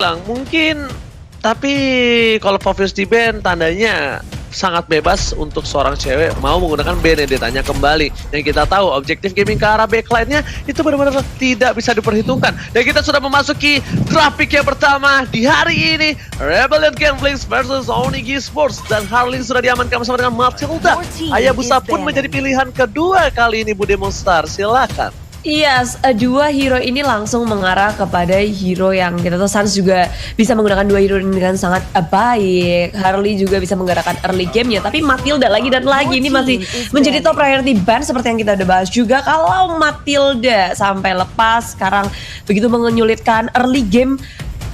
bilang mungkin, tapi kalau Popheus di ban tandanya sangat bebas untuk seorang cewek mau menggunakan Benedetta-nya kembali. Yang kita tahu objektif gaming ke arah backline-nya itu benar-benar tidak bisa diperhitungkan. Dan kita sudah memasuki grafik yang pertama di hari ini. Rebellion Genflix versus Onyx Esports. Dan Harleen sudah diamankan bersama dengan Matilda. Hayabusa pun menjadi pilihan kedua kali ini Bu Demonstar. Silakan. Yes, dua hero ini langsung mengarah kepada hero yang kita tahu Sans juga bisa menggunakan dua hero ini dengan sangat baik. Harley juga bisa menggerakkan early game-nya, tapi Matilda lagi dan lagi ini masih menjadi top priority ban seperti yang kita udah bahas juga. Kalau Matilda sampai lepas sekarang begitu menyulitkan early game,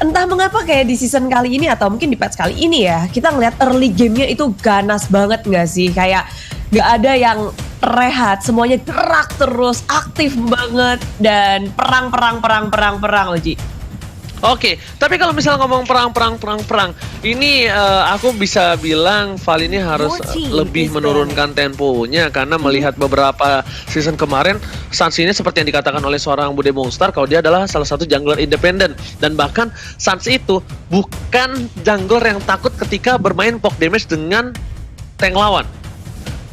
entah mengapa kayak di season kali ini atau mungkin di patch kali ini ya, kita ngeliat early game-nya itu ganas banget gak sih? Kayak gak ada yang rehat, semuanya gerak terus, aktif banget, dan perang Oji. Oke, tapi kalau misalnya ngomong perang, ini aku bisa bilang Val ini harus lebih menurunkan temponya karena melihat beberapa season kemarin Sans ini seperti yang dikatakan oleh seorang Bude Monster kalau dia adalah salah satu jungler independen dan bahkan Sans itu bukan jungler yang takut ketika bermain poke damage dengan tank lawan.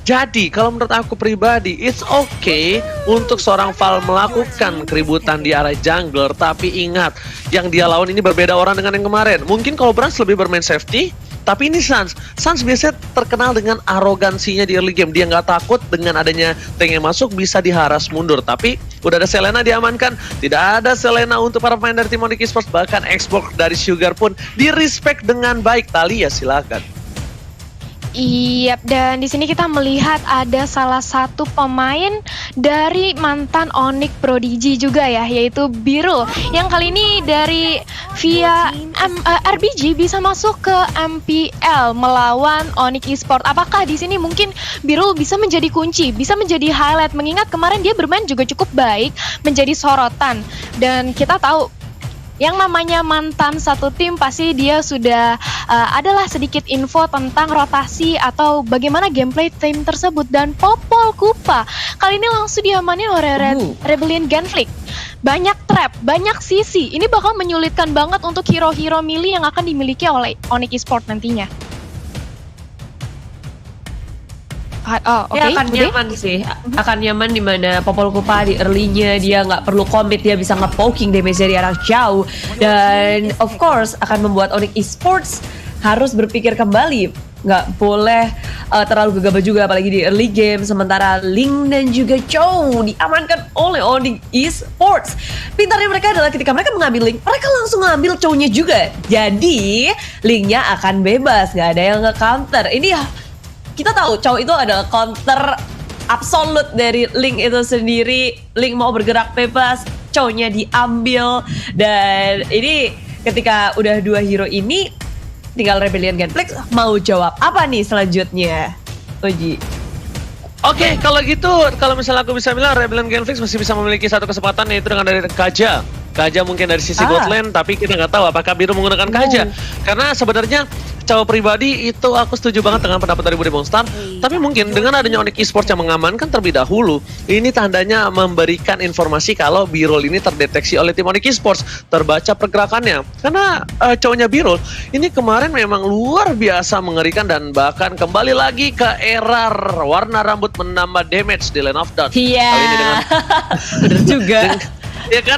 Jadi kalau menurut aku pribadi, it's okay untuk seorang Val melakukan keributan di area jungler. Tapi ingat, yang dia lawan ini berbeda orang dengan yang kemarin. Mungkin kalau Brans lebih bermain safety, tapi ini Sans biasanya terkenal dengan arogansinya di early game. Dia nggak takut dengan adanya tank yang masuk bisa diharas mundur. Tapi udah ada Selena diamankan, tidak ada Selena untuk para pemain dari tim Onyx Esports. Bahkan export dari Sugar pun di-respect dengan baik. Talia silakan. Iya, dan di sini kita melihat ada salah satu pemain dari mantan Onyx Prodigy juga ya, yaitu Birul. Yang kali ini dari via RBG bisa masuk ke MPL melawan Onyx Esports. Apakah di sini mungkin Birul bisa menjadi kunci, bisa menjadi highlight mengingat kemarin dia bermain juga cukup baik, menjadi sorotan. Dan kita tahu yang namanya mantan satu tim pasti dia sudah adalah sedikit info tentang rotasi atau bagaimana gameplay tim tersebut. Dan Popol Kupa kali ini langsung diamani oleh Rebellion Genflix. Banyak trap, banyak sisi. Ini bakal menyulitkan banget untuk hero-hero melee yang akan dimiliki oleh Onyx Esports nantinya. Ya akan nyaman sih, akan nyaman di mana Popol Kupa di early-nya dia nggak perlu commit, dia bisa nge-poking damage dari arah jauh. Dan of course akan membuat Onyx Esports harus berpikir kembali, nggak boleh terlalu gegabah juga apalagi di early game. Sementara Ling dan juga Chow diamankan oleh Onyx Esports. Pintarnya mereka adalah ketika mereka mengambil Ling, mereka langsung ngambil Chow-nya juga. Jadi Ling-nya akan bebas, nggak ada yang nge-counter. Ini ya, kita tahu Chow itu adalah counter absolut dari Ling itu sendiri. Ling mau bergerak bebas, Chow-nya diambil. Dan ini ketika udah dua hero ini, tinggal Rebellion Genflix mau jawab apa nih selanjutnya, Oji? Oke, kalau gitu, kalau misalnya aku bisa bilang Rebellion Genflix masih bisa memiliki satu kesempatan, yaitu dengan dari Kaja. Kaja mungkin dari sisi bot lane, tapi kita nggak tahu apakah Biru menggunakan Kaja. Karena sebenarnya cowok pribadi itu aku setuju banget dengan pendapat dari Bude Monster. Tapi mungkin dengan adanya Onyx Esports yang mengamankan terlebih dahulu, ini tandanya memberikan informasi kalau Birul ini terdeteksi oleh tim Onyx Esports. Terbaca pergerakannya. Karena cowoknya Birul ini kemarin memang luar biasa mengerikan dan bahkan kembali lagi ke era warna rambut menambah damage di Lane of Dawn. Iya. Kali ini dengan bener juga. Ya kan,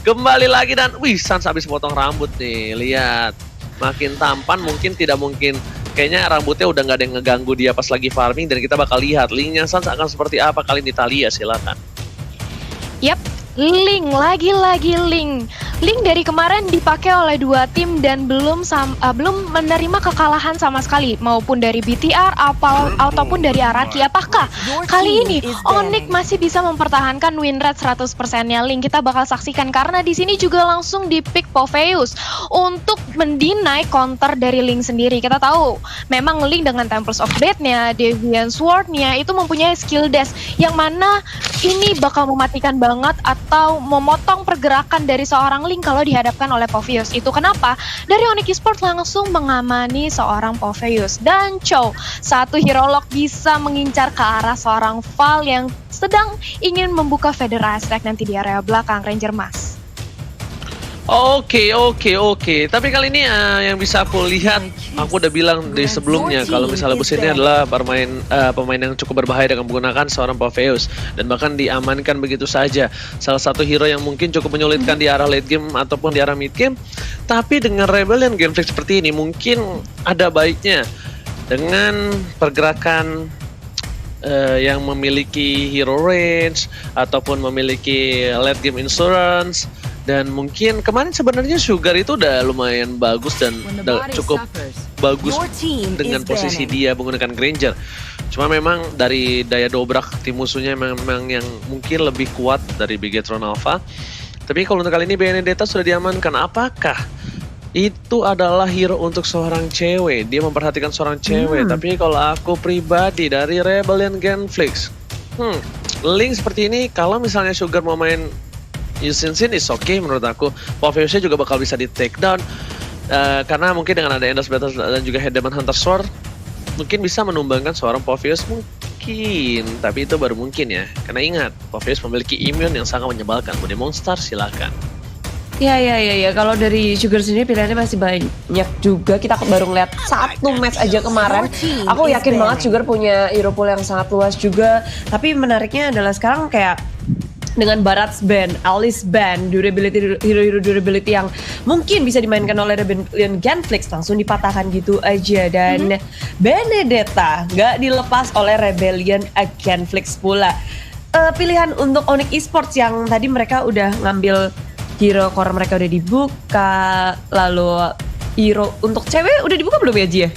kembali lagi dan wih, Sans habis potong rambut nih, lihat makin tampan. Mungkin tidak mungkin, kayaknya rambutnya udah nggak ada yang ngeganggu dia pas lagi farming. Dan kita bakal lihat Lingnya Sans akan seperti apa kali ini. Talia silakan. Yap, Ling, lagi-lagi Ling. Ling dari kemarin dipakai oleh dua tim dan belum menerima kekalahan sama sekali, maupun dari BTR ataupun dari Araki. Apakah kali ini Onyx masih bisa mempertahankan win rate 100%-nya Ling? Kita bakal saksikan karena di sini juga langsung di-pick Popheus untuk mendinai counter dari Ling sendiri. Kita tahu memang Ling dengan Temples of Death-nya, Deviant Sword-nya itu mempunyai skill dash yang mana ini bakal mematikan banget atau memotong pergerakan dari seorang Ling kalau dihadapkan oleh Popheus. Itu kenapa dari Onyx Esports langsung mengamani seorang Popheus. Dan Chow, satu hero lock bisa mengincar ke arah seorang Val yang sedang ingin membuka Federal Strike nanti di area belakang Ranger Mas. Oke. Tapi kali ini yang bisa aku lihat, aku udah bilang di sebelumnya kalau misalnya bus ini adalah pemain yang cukup berbahaya dengan menggunakan seorang Popheus dan bahkan diamankan begitu saja. Salah satu hero yang mungkin cukup menyulitkan di arah late game ataupun di arah mid game. Tapi dengan Rebellion Genflix seperti ini mungkin ada baiknya dengan pergerakan yang memiliki hero range ataupun memiliki late game insurance. Dan mungkin kemarin sebenarnya Sugar itu udah lumayan bagus dan cukup bagus dengan posisi dia menggunakan Granger. Cuma memang dari daya dobrak tim musuhnya memang yang mungkin lebih kuat dari Bigetron Alpha. Tapi kalau untuk kali ini Benedetta sudah diamankan. Apakah itu adalah hero untuk seorang cewek? Dia memperhatikan seorang cewek. Tapi kalau aku pribadi dari Rebellion Genflix, Link seperti ini kalau misalnya Sugar mau main Yusin is okay menurut aku. Popheusnya juga bakal bisa di take down karena mungkin dengan ada Endless Battle dan juga Head Demon Hunter Sword mungkin bisa menumbangkan seorang Popheus mungkin, tapi itu baru mungkin ya. Karena ingat, Popheus memiliki immune yang sangat menyebalkan. Bude Monster silakan. Ya. Kalau dari Sugar sendiri pilihannya masih banyak juga. Kita baru ngeliat satu match aja kemarin. Aku yakin banget Sugar punya hero pool yang sangat luas juga. Tapi menariknya adalah sekarang kayak dengan Barat's Band, Alice Band, hero-hero durability yang mungkin bisa dimainkan oleh Rebellion Genflix langsung dipatahkan gitu aja. Dan Benedetta nggak dilepas oleh Rebellion Genflix pula. Pilihan untuk Onyx Esports yang tadi mereka udah ngambil hero core mereka udah dibuka, lalu hero untuk cewek udah dibuka belum ya Ji?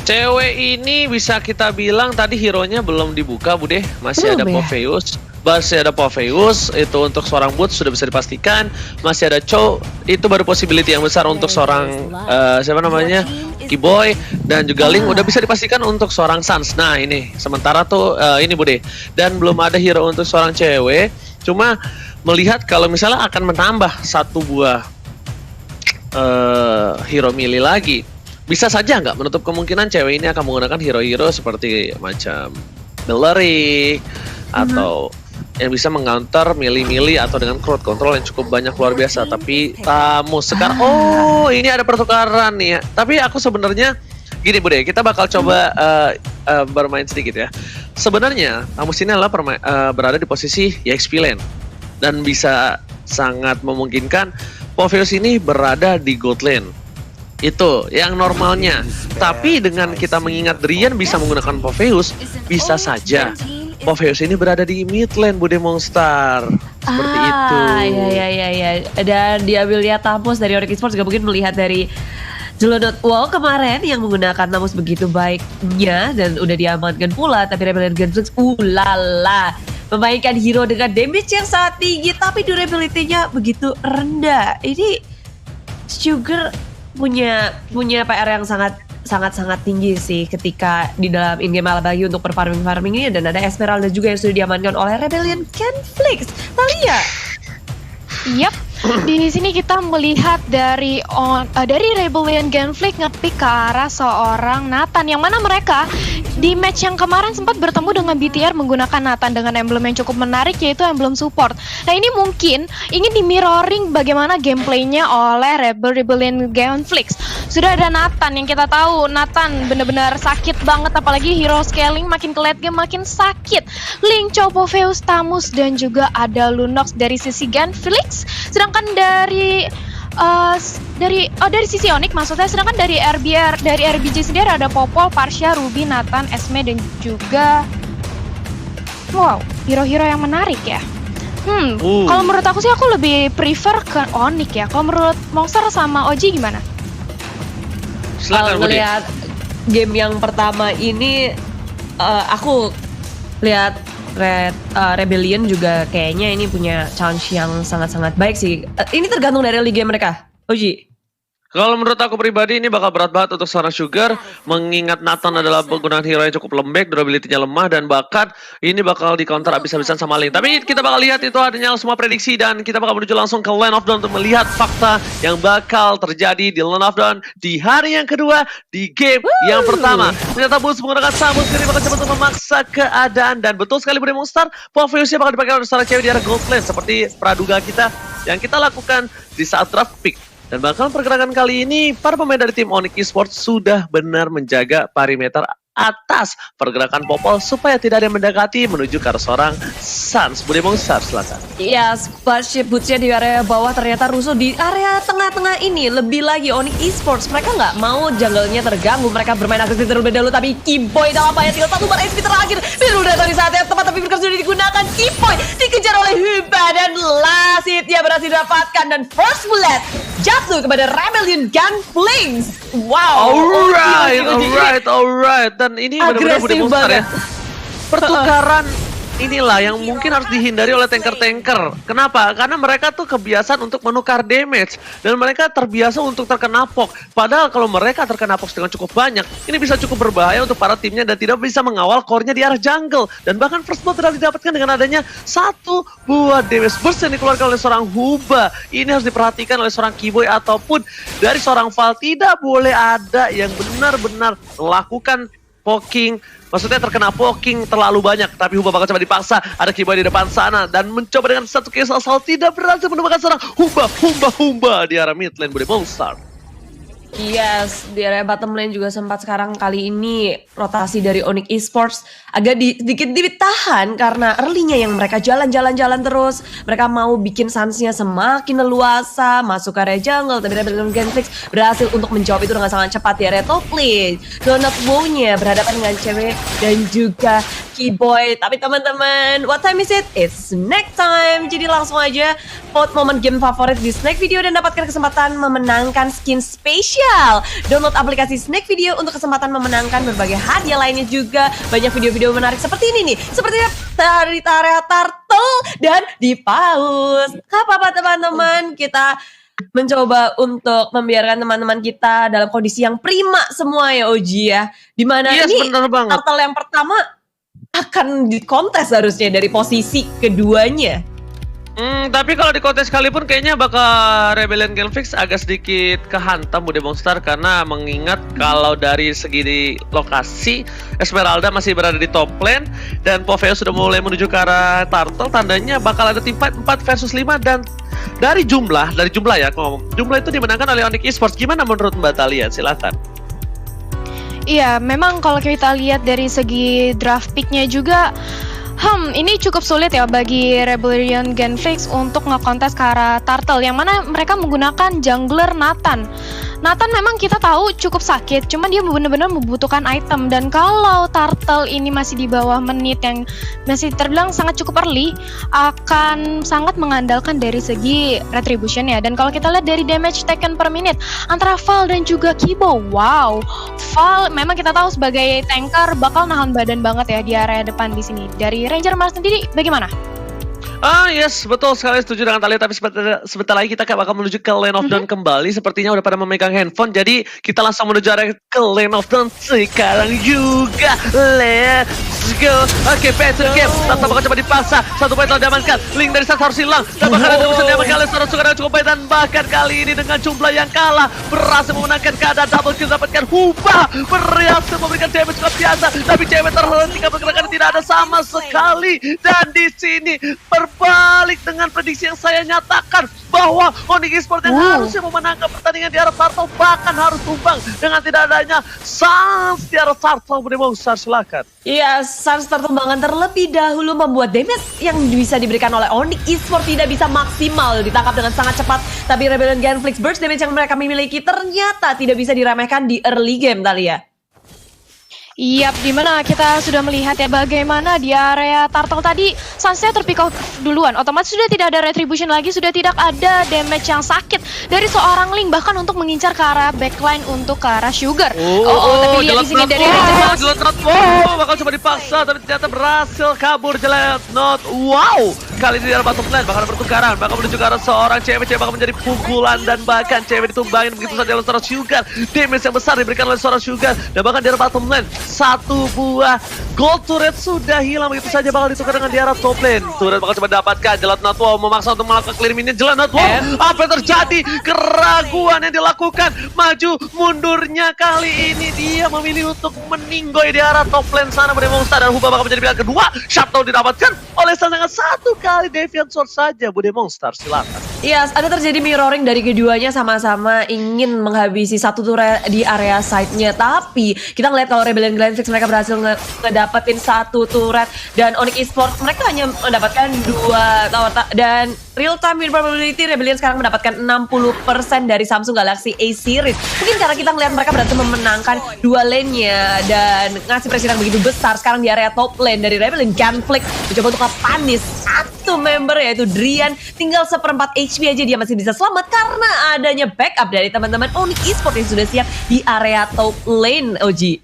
Cewek ini bisa kita bilang tadi hero-nya belum dibuka Bude, masih ada Popheus. Masih ada Popheus, itu untuk seorang Boots sudah bisa dipastikan. Masih ada Cho, itu baru possibility yang besar untuk seorang siapa namanya, Kiboy. Dan juga Link udah bisa dipastikan untuk seorang Sans. Nah ini, sementara tuh ini Bude. Dan belum ada hero untuk seorang cewek. Cuma melihat kalau misalnya akan menambah satu buah hero melee lagi, bisa saja nggak menutup kemungkinan cewek ini akan menggunakan hero-hero seperti macam Beleric atau yang bisa mengcounter melee atau dengan crowd control yang cukup banyak luar biasa. Tapi Tamus sekarang, ini ada pertukaran nih ya. Tapi aku sebenarnya gini Bude, kita bakal coba bermain sedikit ya. Sebenarnya Tamus ini adalah berada di posisi EXP lane dan bisa sangat memungkinkan Popheus ini berada di gold lane. Itu yang normalnya. Tapi dengan kita mengingat Drian bisa menggunakan Popheus, bisa saja Popheus ini berada di mid lane Bude Monster. Seperti itu. Ya. Dan diambil lihat Tamus dari Onyx Esports juga mungkin melihat dari Jelonot Wall kemarin yang menggunakan Tamus begitu baiknya dan udah diamankan pula. Tapi Rebellion Genflix memainkan hero dengan damage yang sangat tinggi tapi durability-nya begitu rendah. Ini Sugar punya PR yang sangat tinggi sih ketika di dalam in-game apalagi untuk farming ini. Dan ada Esmeralda juga yang sudah diamankan oleh Rebellion Genflix. Thalia. Yap, di sini kita melihat dari Rebellion Genflix nge-pick ke arah seorang Nathan, yang mana mereka di match yang kemarin sempat bertemu dengan BTR menggunakan Nathan dengan emblem yang cukup menarik, yaitu emblem support. Nah ini mungkin ingin di mirroring bagaimana gameplaynya oleh Rebellion Genflix. Sudah ada Nathan yang kita tahu Nathan benar-benar sakit banget, apalagi hero scaling makin ke late game makin sakit. Link, Cho, Popheus, Tamus, dan juga ada Lunox dari sisi Genflix. Sedangkan dari sisi Onyx maksudnya, sedangkan dari RBG sendiri ada Popol, Parsha, Ruby, Nathan, Esme, dan juga hero-hero yang menarik ya. Kalau menurut aku sih aku lebih prefer ke Onyx ya. Kalau menurut Monster sama Oji gimana? Silakan melihat game yang pertama ini aku lihat Rebellion juga kayaknya ini punya chance yang sangat-sangat baik sih. Ini tergantung dari liga mereka. Oji. Kalau menurut aku pribadi ini bakal berat banget untuk seorang Sugar, mengingat Nathan adalah penggunaan hero yang cukup lembek, durability-nya lemah, dan bahkan ini bakal di counter abis-abisan sama Link. Tapi kita bakal lihat itu adanya semua prediksi, dan kita bakal menuju langsung ke Land of Dawn untuk melihat fakta yang bakal terjadi di Land of Dawn di hari yang kedua di game yang pertama. Ternyata Bulls menggunakan Samus ini bakal coba untuk memaksa keadaan, dan betul sekali Bude Monster, Popheusnya bakal dipakai oleh seorang cewek di arah gold lane seperti praduga kita. yang kita lakukan di saat draft pick. Dan bahkan pergerakan kali ini, para pemain dari tim Onyx Esports sudah benar menjaga perimeter atas pergerakan Popol supaya tidak ada yang mendekati menuju ke arah seorang Sans. Bude Monster, silakan. Iya, spaceship boots-nya di area bawah ternyata rusuh di area tengah-tengah ini. Lebih lagi Onyx Esports, mereka nggak mau jungle-nya terganggu. Mereka bermain agresif terlebih dahulu, tapi Keyboy dalam bahaya. Tinggal satu bar HP terakhir. Biru datang di saat yang tepat, tapi Birker sudah digunakan. Keyboy dikejar oleh Huba dan last hit-nya berhasil didapatkan. Dan first bullet jatuh kepada Rebellion Gunflings. Wow. Alright. Dan ini benar-benar Bude Monster ya. Pertukaran inilah yang mungkin harus dihindari oleh tanker-tanker. Kenapa? Karena mereka tuh kebiasaan untuk menukar damage. Dan mereka terbiasa untuk terkena poke. Padahal kalau mereka terkena poke dengan cukup banyak, ini bisa cukup berbahaya untuk para timnya dan tidak bisa mengawal core-nya di arah jungle. Dan bahkan first blood tidak didapatkan dengan adanya satu buah damage burst yang dikeluarkan oleh seorang Huba. Ini harus diperhatikan oleh seorang Keyboy ataupun dari seorang Val. Tidak boleh ada yang benar-benar melakukan poking, maksudnya terkena poking terlalu banyak. Tapi Huba bakal coba dipaksa. Ada Keyboy di depan sana dan mencoba dengan satu case asal tidak berhasil menemukan seorang Huba di arah mid lane Bude Monster. Yes, di area bottom lane juga sempat sekarang kali ini rotasi dari Onyx Esports agak sedikit ditahan karena early-nya yang mereka jalan-jalan terus. Mereka mau bikin Sans-nya semakin leluasa masuk ke area jungle, tapi Rebellion Gunflings berhasil untuk menjawab itu dengan sangat cepat di area top lane. Donut Wow-nya berhadapan dengan cewek dan juga Keyboy. Tapi teman-teman, what time is it? It's snack time. Jadi langsung aja vote momen game favorit di Snack Video dan dapatkan kesempatan memenangkan skin spesial. Download aplikasi Snack Video untuk kesempatan memenangkan berbagai hadiah lainnya juga. Banyak video-video menarik seperti ini nih. Seperti dari area Turtle dan di Paus. Apa teman-teman? Kita mencoba untuk membiarkan teman-teman kita dalam kondisi yang prima semua ya Oji ya. Dimana ini Turtle yang pertama akan dikontes harusnya dari posisi keduanya. Tapi kalau di kontes sekalipun kayaknya bakal Rebellion Gunflings agak sedikit kehantam Bude Monster karena mengingat kalau dari segi lokasi Esmeralda masih berada di top lane dan Poveo sudah mulai menuju ke arah Turtle, tandanya bakal ada tim fight 4 versus 5 dan dari jumlah ya, jumlah itu dimenangkan oleh Onyx Esports. Gimana menurut Mbak Talia? Silakan. Iya, memang kalau kita lihat dari segi draft pick-nya juga ini cukup sulit ya bagi Rebellion Gunflings untuk ngekontes ke arah Turtle yang mana mereka menggunakan jungler Nathan. Nathan memang kita tahu cukup sakit, cuman dia benar-benar membutuhkan item dan kalau Turtle ini masih di bawah menit yang masih terbilang sangat cukup early, akan sangat mengandalkan dari segi retribution ya. Dan kalau kita lihat dari damage taken per minute antara Val dan juga Kibo, wow, Val memang kita tahu sebagai tanker bakal nahan badan banget ya di area depan di sini. Dari Ranger Mars sendiri bagaimana? Yes, betul sekali, setuju dengan Talia. Tapi sebentar lagi kita bakal menuju ke Lane of Dawn kembali. Sepertinya udah pada memegang handphone. Jadi kita langsung menuju ke Lane of Dawn sekarang juga. Let's go. Oke, battle game. Tata bakal coba dipaksa. Satu poin telah diamankan. Link dari Sans harus hilang. Dan bahkan ada bisa diamankan oleh seorang Sugara cukup baik. Dan bahkan kali ini dengan jumlah yang kalah berhasil memenangkan keadaan double kill. Dapatkan Huba berhasil memberikan damage luar biasa. Tapi cewek terhenti pergerakan tidak ada sama sekali. Dan di sini berbalik dengan prediksi yang saya nyatakan bahwa Onyx Esports yang harusnya memenangkan pertandingan di arah Turtle bahkan harus tumbang dengan tidak adanya Sans di arah Turtle. Bude Monster, silakan. Iya, Sans tertumbangan terlebih dahulu membuat damage yang bisa diberikan oleh Onyx Esports tidak bisa maksimal ditangkap dengan sangat cepat. Tapi Rebellion Gunflings burst damage yang mereka miliki ternyata tidak bisa diremehkan di early game, Talia. Yap, dimana kita sudah melihat ya bagaimana di area Turtle tadi Sans-nya terpick off duluan. Otomatis sudah tidak ada retribution lagi, sudah tidak ada damage yang sakit dari seorang Link bahkan untuk mengincar ke arah backline untuk ke arah Sugar. Tapi lihat di sini dari Jelatnot, bakal coba dipaksa tapi ternyata berhasil kabur Jelatnot. Wow, kali ini di arah bottom lane bakal bertukaran, bakal menuju ke arah seorang cewek bakal menjadi pukulan dan bahkan cewek ditumbangin begitu saja oleh seorang Sugar. Damage yang besar diberikan oleh seorang Sugar dan bahkan di arah bottom lane satu buah gold turret sudah hilang begitu saja, bakal ditukar dengan di arah top lane. Turret bakal coba dapatkan. Jelatnot wow memaksa untuk melakukan clear minion. Jelatnot wow, apa yang terjadi? Keraguan yang dilakukan, maju mundurnya kali ini dia memilih untuk meninggoy di arah top lane sana. Bude Monster dan Huba bakal menjadi pilihan kedua. Shutdown didapatkan oleh Sans dengan satu kali Deviant Sword saja. Bude Monster, silakan. Yes, ada terjadi mirroring dari keduanya sama-sama ingin menghabisi satu turret di area side-nya. Tapi kita ngeliat kalau Rebellion Glenfix mereka berhasil ngedapetin satu turret dan Onyx Esports mereka hanya mendapatkan 2 tower dan real time win probability Rebellion sekarang mendapatkan 60% dari Samsung Galaxy A series. Mungkin karena kita ngeliat mereka berhasil memenangkan 2 lane-nya dan ngasih pressure yang begitu besar. Sekarang di area top lane dari Rebellion Glenfix mencoba untuk panis satu member yaitu Drian, tinggal seperempat HP aja dia masih bisa selamat karena adanya backup dari teman-teman Onyx Esports yang sudah siap di area top lane, Oji.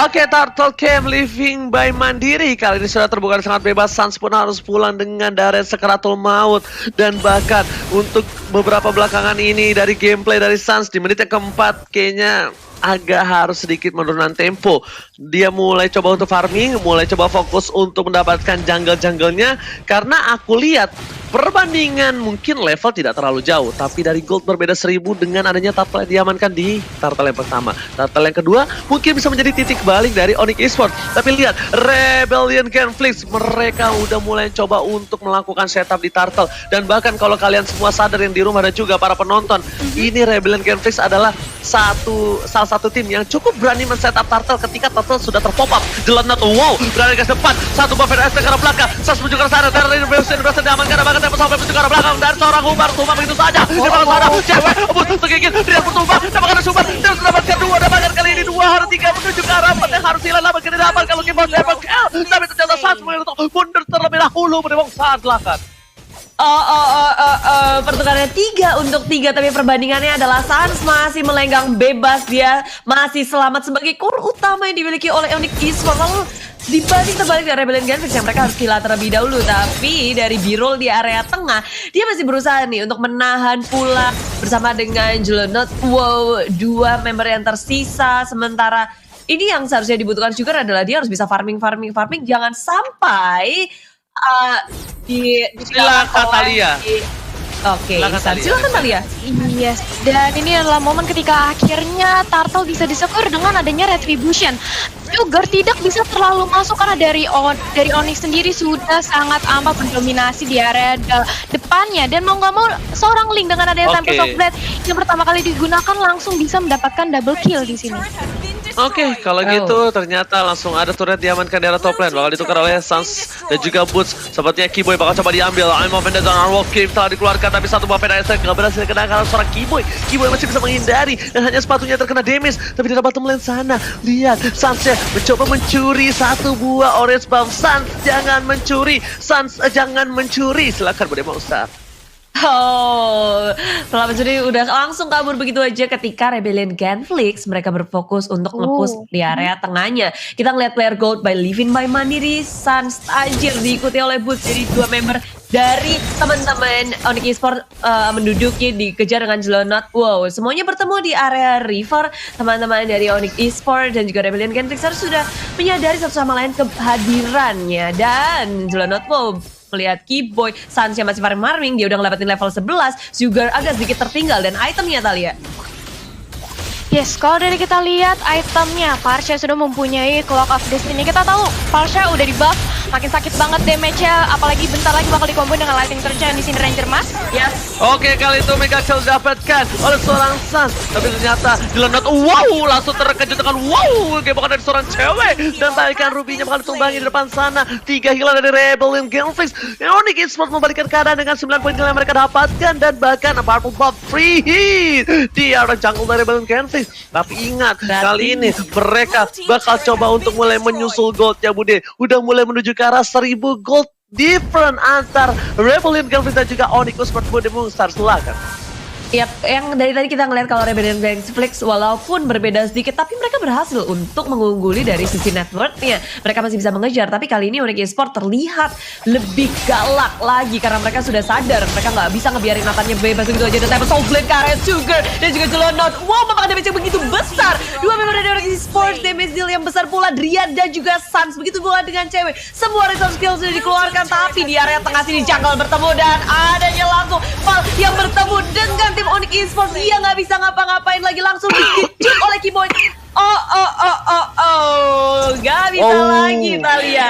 Oke, Turtle Camp Living by Mandiri kali ini sudah terbuka sangat bebas. Sans pun harus pulang dengan Darren Sekaratul Maut. Dan bahkan untuk beberapa belakangan ini dari gameplay dari Sans di menit yang keempat kayaknya agak harus sedikit menurunkan tempo. Dia mulai coba untuk farming, mulai coba fokus untuk mendapatkan jungle-jungle-nya. Karena aku lihat perbandingan mungkin level tidak terlalu jauh, tapi dari gold berbeda 1000 dengan adanya turtle yang diamankan di turtle yang pertama. Turtle yang kedua mungkin bisa menjadi titik balik dari Onyx Esports. Tapi lihat, Rebellion Glenfix mereka udah mulai coba untuk melakukan setup di turtle. Dan bahkan kalau kalian semua sadar yang di rumah dan juga para penonton, ini Rebellion Glenfix adalah salah satu tim yang cukup berani men-setup turtle ketika turtle sudah terpop up. Jelenat, wow, berani ke depan, satu buff dari ST ke arah belakang, Sas menuju ke arah sana, Darren berhasil diamankan, bahkan tempat sampai menuju ke arah belakang, dari seorang Hubar, tumbang begitu saja, di belakang sana, cewek, untuk gigit, dia bertumbang, dapatkan Hubar, dia harus mendapatkan 2, dapatkan kali ini 2, harus 3, menuju ke arah 4, yang harus hilang, dapatkan ini dapat, kalau Kibos dapat kill, tapi ternyata Sas untuk mundur terlebih dahulu, menembak saat belakang. Pertukarannya 3 untuk 3, tapi perbandingannya adalah Sans masih melenggang bebas, dia masih selamat sebagai core utama yang dimiliki oleh Onyx Esports. Lalu dibanding terbalik dari Rebellion Glenfix yang mereka harus kill terlebih dahulu, tapi dari Birol di area tengah dia masih berusaha nih untuk menahan pula bersama dengan Jelenot. Wow, 2 member yang tersisa, sementara ini yang seharusnya dibutuhkan juga adalah dia harus bisa farming, jangan sampai silakan Thalia. Oke, silakan Thalia. Yes, dan ini adalah momen ketika akhirnya Turtle bisa disekur dengan adanya Retribution. Sugar tidak bisa terlalu masuk karena dari Onyx sendiri sudah sangat amat mendominasi di area depannya, dan mau nggak mau seorang Link dengan adanya Tempest of Blade yang pertama kali digunakan langsung bisa mendapatkan double kill di sini. Oke, kalau gitu ternyata langsung ada turret diamankan di area top lane. Bakal ditukar oleh Sans dan juga Boots. Sepertinya Keyboy bakal coba diambil. I'm of Vendetta dan Arwolf King telah dikeluarkan, tapi satu buff dari ST gak berhasil kena karena seorang Keyboy. Keyboy masih bisa menghindari dan hanya sepatunya terkena damage. Tapi di bottom lane sana, lihat Sansnya mencoba mencuri satu buah orange buff. Sans jangan mencuri, Sans jangan mencuri. Silakan berdemo Ustaz. Oh, setelah mencuri udah langsung kabur begitu aja ketika Rebellion Glenfix mereka berfokus untuk nge-push di area tengahnya. Kita ngeliat player gold by Living by Mandiri, Sans Tajir diikuti oleh Boots, jadi 2 member dari teman-teman Onyx Esports menduduki dikejar dengan Jelenot. Wow, semuanya bertemu di area river. Teman-teman dari Onyx Esports dan juga Rebellion Glenfix harus sudah menyadari satu sama lain kehadirannya, dan Jelenot melihat Keyboy, Sans yang masih farming, dia udah ngelewatin level 11, Sugar agak sedikit tertinggal, dan itemnya Thalia. Yes, kalau dari kita lihat itemnya, Parsha sudah mempunyai Clock of Destiny. Kita tahu Parsha udah di buff, makin sakit banget damage-nya, apalagi bentar lagi bakal dikomboin dengan Lightning Surge yang di sini Ranger Mas. Yes. Oke, kali itu Mega Kill dapatkan oleh seorang Sans, tapi ternyata Jelenot, wow, langsung terkejut dengan wow, gebakan dari seorang cewek, dan bahkan Ruby-nya bakal ditumbangi di depan sana. 3 hilang dari Rebellion Glenfix. Onyx Esports membalikan keadaan dengan 9 poin yang mereka dapatkan, dan bahkan purple buff free hit di arah jungle dari Rebellion Glenfix. Tapi ingat, kali ini mereka bakal coba untuk mulai menyusul gold ya Bude. Udah mulai menuju ke arah 1000 gold different antar Rebellion Glenfix dan juga Onyx Esports. Bude Mungstar, silakan. Yap, yang dari tadi kita ngeliat kalau Rebellion Glenfix walaupun berbeda sedikit, tapi mereka berhasil untuk mengungguli dari sisi networknya. Mereka masih bisa mengejar, tapi kali ini Onyx Esports terlihat lebih galak lagi karena mereka sudah sadar mereka nggak bisa ngebiarin matanya bebas begitu aja. Dan Tempest of Blade, Karet Sugar dan juga Jelenot. Wow, memakan damage yang begitu besar. 2 member dari Onyx Esports, damage deal yang besar pula. Drian dan juga Sans, begitu pula dengan cewek. Semua resource skill sudah dikeluarkan, tapi di area tengah sini jungle bertemu dan adanya langsung Val yang bertemu dengan tim Onyx Esports. Dia nggak bisa ngapa-ngapain lagi, langsung dikejut oleh Keyboy. Gak bisa lagi Thalia.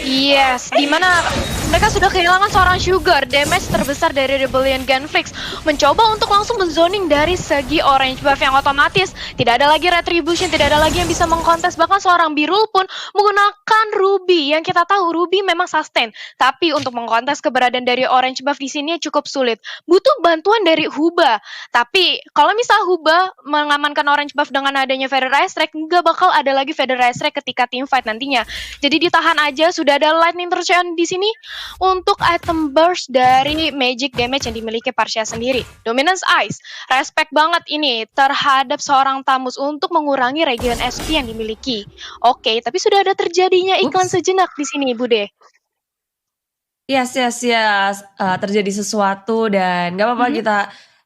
Yes, dimana Mereka sudah kehilangan seorang Sugar, damage terbesar dari Rebellion Genflix. Mencoba untuk langsung menzoning dari segi Orange Buff yang otomatis. Tidak ada lagi Retribution, tidak ada lagi yang bisa mengkontes. Bahkan seorang Birul pun menggunakan Ruby. Yang kita tahu Ruby memang sustain. Tapi untuk mengkontes keberadaan dari Orange Buff di sini cukup sulit. Butuh bantuan dari Huba. Tapi kalau misal Huba mengamankan Orange Buff dengan adanya Feather Ice Strike, nggak bakal ada lagi Feather Ice Strike ketika team fight nantinya. Jadi ditahan aja, sudah ada Lightning Torsion di sini untuk item burst dari magic damage yang dimiliki Parsia sendiri. Dominance Ice, respect banget ini terhadap seorang Tamus untuk mengurangi regen SP yang dimiliki. Oke, tapi sudah ada terjadinya iklan sejenak di sini, Bude. Yes. Terjadi sesuatu dan gak apa-apa, kita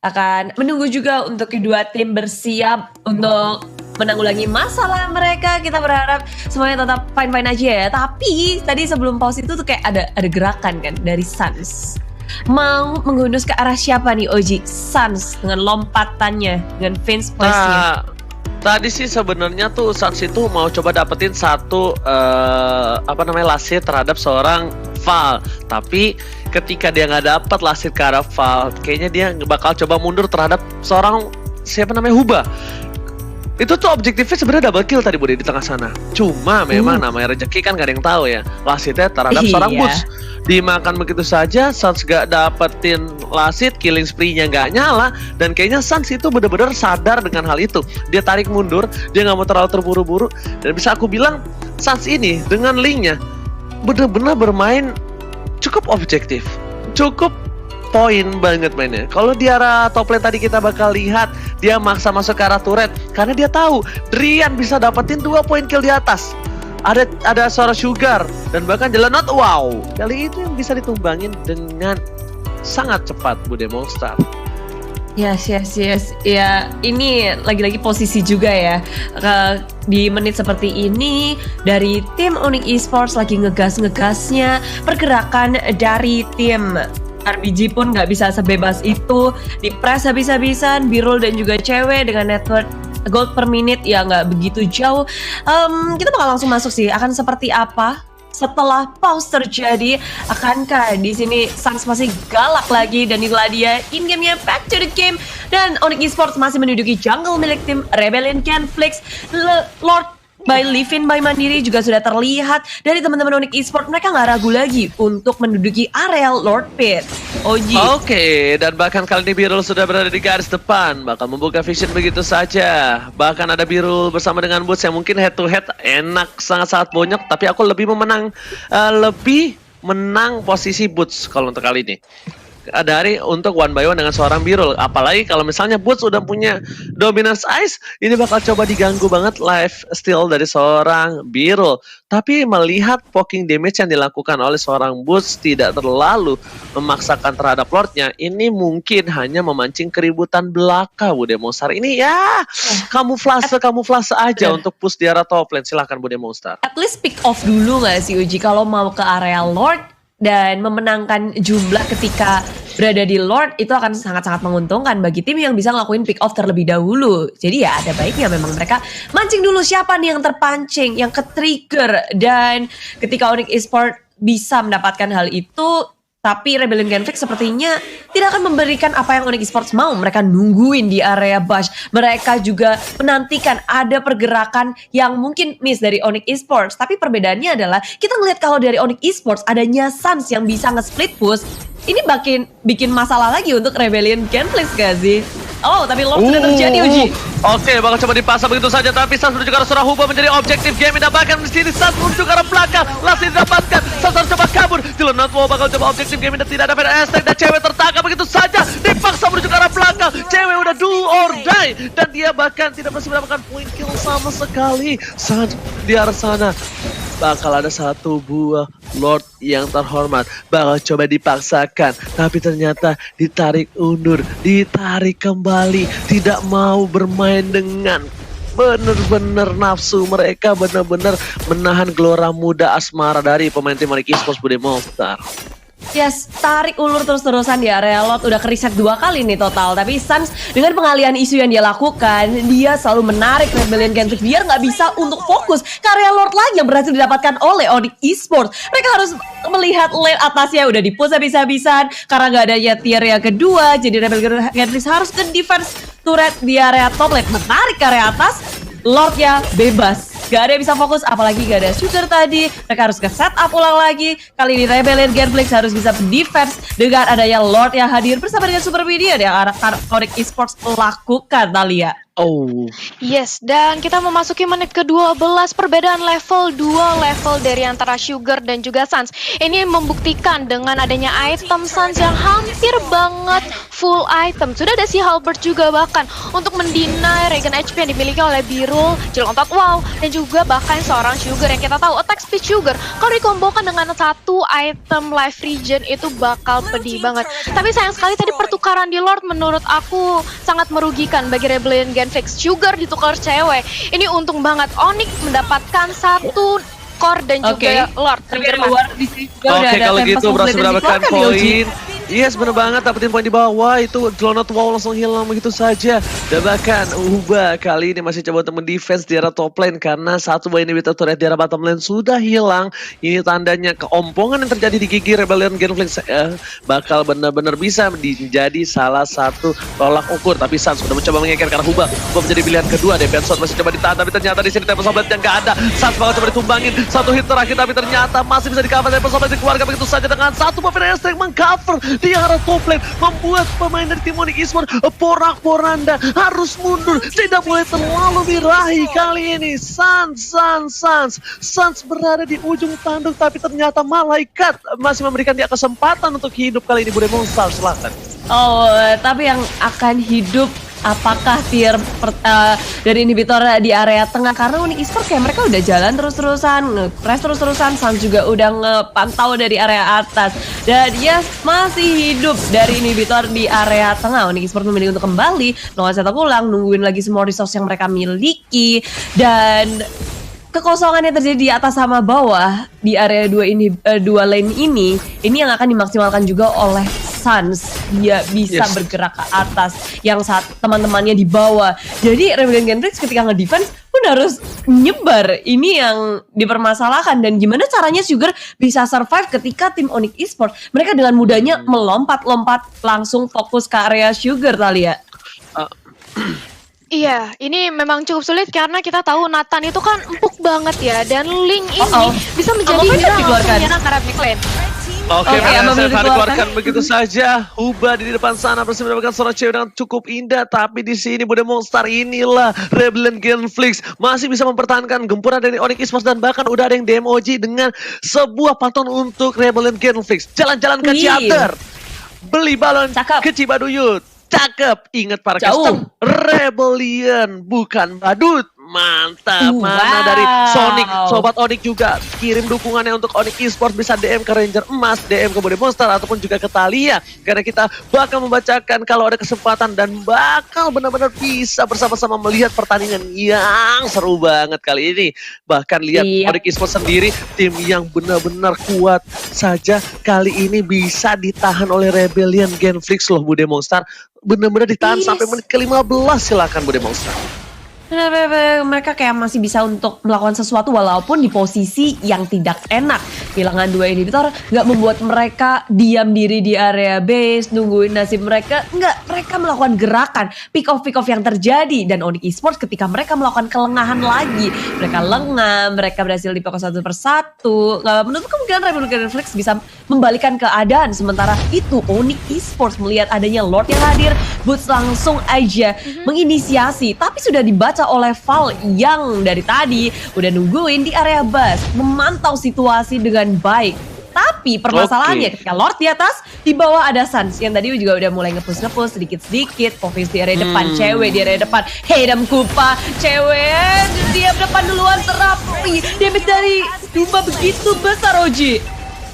akan menunggu juga untuk kedua tim bersiap untuk menanggulangi masalah mereka. Kita berharap semuanya tetap fine-fine aja ya. Tapi tadi sebelum pause itu tuh kayak ada gerakan kan dari Sans. Mau menghunus ke arah siapa nih Oji? Sans dengan lompatannya, dengan Vince Place-nya. Tadi sih sebenarnya tuh Sans itu mau coba dapetin satu lasit terhadap seorang Val. Tapi ketika dia nggak dapat lasit ke arah Val, kayaknya dia bakal coba mundur terhadap seorang Huba. Itu tuh objektifnya sebenarnya double kill tadi Bude di tengah sana. Cuma memang namanya rezeki kan gak ada yang tahu ya. Lasitnya terhadap seorang Boots. Dimakan begitu saja, Sans gak dapetin lasit, killing spree-nya gak nyala. Dan kayaknya Sans itu benar-benar sadar dengan hal itu. Dia tarik mundur, dia gak mau terlalu terburu-buru. Dan bisa aku bilang, Sans ini dengan link-nya benar-benar bermain cukup objektif. Cukup poin banget mainnya. Kalau di arah top lane tadi kita bakal lihat dia maksa masuk ke arah turret karena dia tahu Drian bisa dapetin 2 poin kill di atas. Ada suara Sugar dan bahkan Jelenot. Wow, kali itu yang bisa ditumbangin dengan sangat cepat Bude Monster. Yes. Ya, ini lagi-lagi posisi juga ya. Di menit seperti ini dari tim Onyx Esports lagi ngegas-ngegasnya. Pergerakan dari tim RBG pun nggak bisa sebebas itu, di-press habis-habisan. Birul dan juga cewek dengan network gold per minute ya nggak begitu jauh. Kita bakal langsung masuk sih, akan seperti apa setelah pause terjadi? Akankah di sini Sans masih galak lagi dan itulah dia in game-nya back to the game, dan Onyx Esports masih menduduki jungle milik tim Rebellion Genflix. Lord by Livin by Mandiri juga sudah terlihat dari teman-teman Onyx Esports. Mereka nggak ragu lagi untuk menduduki area Lord Pit. Oji. Oke, dan bahkan kali ini Birul sudah berada di garis depan, bakal membuka vision begitu saja. Bahkan ada Birul bersama dengan Boots yang mungkin head to head enak, sangat-sangat bonyok. Tapi aku lebih menang posisi Boots kalau untuk kali ini. Dari untuk one by one dengan seorang Birul. Apalagi kalau misalnya Boots udah punya Dominance Ice, ini bakal coba diganggu banget life steal dari seorang Birul. Tapi melihat poking damage yang dilakukan oleh seorang Boots tidak terlalu memaksakan terhadap Lordnya, ini mungkin hanya memancing keributan belaka Bude Monster. Ini ya kamuflase aja untuk push di arah top lane. Silahkan Bude Monster. At least pick off dulu gak sih Uji kalau mau ke area Lord, dan memenangkan jumlah ketika berada di Lord itu akan sangat-sangat menguntungkan bagi tim yang bisa ngelakuin pick off terlebih dahulu. Jadi ya ada baiknya memang mereka mancing dulu siapa nih yang terpancing, yang ke-trigger. Dan ketika Onyx Esports bisa mendapatkan hal itu, tapi Rebellion Genflix sepertinya tidak akan memberikan apa yang Onyx Esports mau. Mereka nungguin di area Bash. Mereka juga menantikan ada pergerakan yang mungkin miss dari Onyx Esports. Tapi perbedaannya adalah kita ngelihat kalau dari Onyx Esports adanya Sans yang bisa nge-split push. Ini bikin masalah lagi untuk Rebellion Genflix gak sih? Oh, tapi Lord sudah terjadi Uji. Oke, bakal coba dipasang begitu saja, tapi Sans menuju ke arah seorang Huba menjadi objektif game. Dapatkan di sini Sans menuju ke arah belakang, langsung didapatkan. Sans harus coba kabur. Jelenot bakal coba objektif game dan tidak dapat attack, dan cewek tertangkap begitu saja. Dipaksa menuju ke arah belakang. Cewek udah do or die, dan dia bahkan tidak masih mendapatkan point kill sama sekali. Sans di arah sana bakal ada satu buah Lord yang terhormat bakal coba dipaksakan, tapi ternyata ditarik undur, ditarik kembali, tidak mau bermain dengan bener-bener nafsu mereka, bener-bener menahan gelora muda asmara dari pemain tim Onyx Esports Bude Monster. Yes, tarik ulur terus-terusan di area Lord. Udah kereset 2 kali nih total. Tapi Suns dengan pengalihan isu yang dia lakukan, dia selalu menarik Rebellion Genflix biar nggak bisa untuk fokus ke area Lord lagi yang berhasil didapatkan oleh Onyx Esports. Mereka harus melihat lane atasnya udah di-push habis-habisan karena nggak adanya tier yang kedua. Jadi Rebellion Genflix harus ke defense turret di area top lane, menarik ke area atas. Lordnya bebas, gak ada yang bisa fokus, apalagi gak ada Sugar tadi. Mereka harus ke setup ulang lagi. Kali ini Rebellion Genflix harus bisa defense dengan adanya Lord yang hadir bersama dengan Super Minion yang anak-anak Onyx Esports lakukan, Thalia. Oh. Yes, dan kita memasuki menit ke-12, perbedaan level 2 level dari antara Sugar dan juga Suns. Ini membuktikan dengan adanya item Suns yang hampir banget full item. Sudah ada si Halberd juga bahkan untuk mendinai regen HP yang dimiliki oleh Birul, Jelontot Wow, dan juga bahkan seorang Sugar yang kita tahu attack speed Sugar kalau dikombokan dengan satu item life regen itu bakal pedih banget. Tapi sayang sekali tadi pertukaran di Lord menurut aku sangat merugikan bagi Rebellion Genflix. Sugar ditukar cewek. Ini untung banget Onyx mendapatkan satu core dan juga Lord. Oke, kalau gitu berhasil mendapatkan poin. Yes, bener banget, dapetin poin di bawah. Itu Jelontot Wow langsung hilang begitu saja. Dan bahkan Uba kali ini masih coba untuk mendefense di arah top lane karena satu buah inhibitor turret di arah bottom lane sudah hilang. Ini tandanya keompongan yang terjadi di gigi Rebellion Genflix bakal benar-benar bisa menjadi salah satu tolak ukur. Tapi Suns sudah mencoba mengekor karena Uba menjadi pilihan kedua. Deviant Sword masih coba ditahan, tapi ternyata di sini Temple Sobat yang gak ada. Suns bakal coba ditumbangin satu hit terakhir, tapi ternyata masih bisa di-cover. Temple Sobat dikeluarkan begitu saja dengan satu Pavilion Strike meng-cover di arah top lane, membuat pemain dari tim Onyx Esports porak-poranda harus mundur, tidak boleh terlalu birahi kali ini. Suns berada di ujung tanduk, tapi ternyata malaikat masih memberikan dia kesempatan untuk hidup kali ini. Bude Monster, silakan. Oh, tapi yang akan hidup apakah tier dari inhibitor di area tengah, karena Onyx Esports kayak mereka udah jalan terus-terusan, nge-press terus-terusan. Suns juga udah ngepantau dari area atas dan dia masih hidup dari inhibitor di area tengah. Onyx Esports memilih untuk kembali melakukan setup ulang, nungguin lagi semua resource yang mereka miliki, dan kekosongan yang terjadi di atas sama bawah di area dua lane ini yang akan dimaksimalkan juga oleh Suns. Dia bisa bergerak ke atas yang saat teman-temannya di bawah. Jadi Rebellion Genflix ketika nge-defense pun harus nyebar. Ini yang dipermasalahkan, dan gimana caranya Sugar bisa survive ketika tim Onyx Esports mereka dengan mudahnya melompat-lompat langsung fokus ke area Sugar, Thalia. Iya, ini memang cukup sulit karena kita tahu Nathan itu kan empuk banget ya, dan Link ini bisa menjadi hero penyerang arah backlane. Oke, Vanessa dikeluarkan begitu saja. Huba di depan sana berhasil mendapatkan seorang cewek dengan cukup indah, tapi di sini Bude Monster inilah Rebellion Genflix masih bisa mempertahankan gempuran dari Onyx Esports, dan bahkan udah ada yang DMOG dengan sebuah paton untuk Rebellion Genflix. Jalan-jalan ke Ciater, beli balon ke Cibaduyut. Cakep, ingat para custom Rebellion bukan badut. Mantap, mana dari Sonic, Sobat Onyx juga kirim dukungannya untuk Onyx Esports, bisa DM ke Ranger Emas, DM ke Bude Monster, ataupun juga ke Thalia, karena kita bakal membacakan kalau ada kesempatan dan bakal benar-benar bisa bersama-sama melihat pertandingan yang seru banget kali ini. Bahkan lihat Onyx Esports sendiri, tim yang benar-benar kuat saja kali ini bisa ditahan oleh Rebellion Genflix loh, Bude Monster. Benar-benar ditahan sampai menit ke-15, silakan Bude Monster. Mereka kayak masih bisa untuk melakukan sesuatu walaupun di posisi yang tidak enak. Kehilangan 2 inhibitor nggak membuat mereka diam diri di area base nungguin nasib mereka. Nggak, mereka melakukan gerakan pick off yang terjadi. Dan Onyx Esports ketika mereka melakukan kelengahan lagi, mereka lengah, mereka berhasil dipokok satu persatu. Nggak menutup kemungkinan Rebellion Genflix bisa membalikan keadaan. Sementara itu Onyx Esports melihat adanya Lord yang hadir, Boots langsung aja menginisiasi, tapi sudah dibaca oleh Val yang dari tadi udah nungguin di area bus, memantau situasi dengan baik. Tapi permasalahannya ketika Lord di atas, di bawah ada Suns yang tadi juga udah mulai nge-push sedikit-sedikit. Fokus di area depan, cewek di area depan. Hedam Kupa, cewek di depan duluan, terapi. Damage dari Dumba begitu besar, Oji.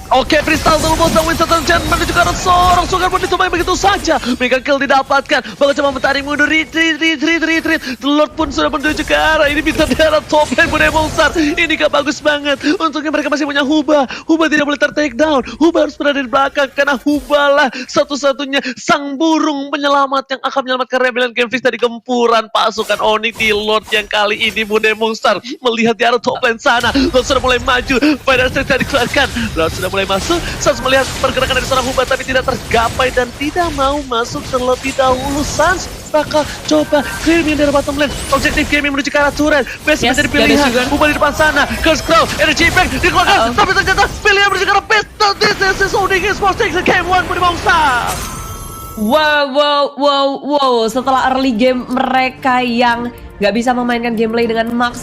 Oke, Crystal Turbos dan Winston Chen menuju ke arah seorang Sugar pun ditumai begitu saja. Mega kill didapatkan. Bakal coba mencari mundur, retreat. Lord pun sudah menuju ke arah. Ini bisa di arah top lane Bude Monster. Ini gak bagus banget. Untungnya mereka masih punya Huba. Huba tidak boleh take down. Huba harus berada di belakang karena Huba lah satu-satunya sang burung penyelamat yang akan menyelamatkan Rebellion Campus dari gempuran pasukan Onyx di Lord yang kali ini. Bude Monster melihat di arah top lane sana. Lord sudah mulai maju. Fire Strike tidak dikeluarkan. Lord sudah mulai masuk, Sans melihat pergerakan dari seorang Huba tapi tidak tergapai dan tidak mau masuk terlebih dahulu. Sans bakal coba clearing dari bottom lane. Objektif gaming menuju ke arah turret. Best menjadi pilihan. Huba di depan sana. Curse Crow, Energy Impact dikeluarkan. Tapi ternyata pilihan menuju ke arah Best. This is Onyx Esports takes the game 1 Bude Monster. Wow. Setelah early game mereka yang nggak bisa memainkan gameplay dengan maksimal.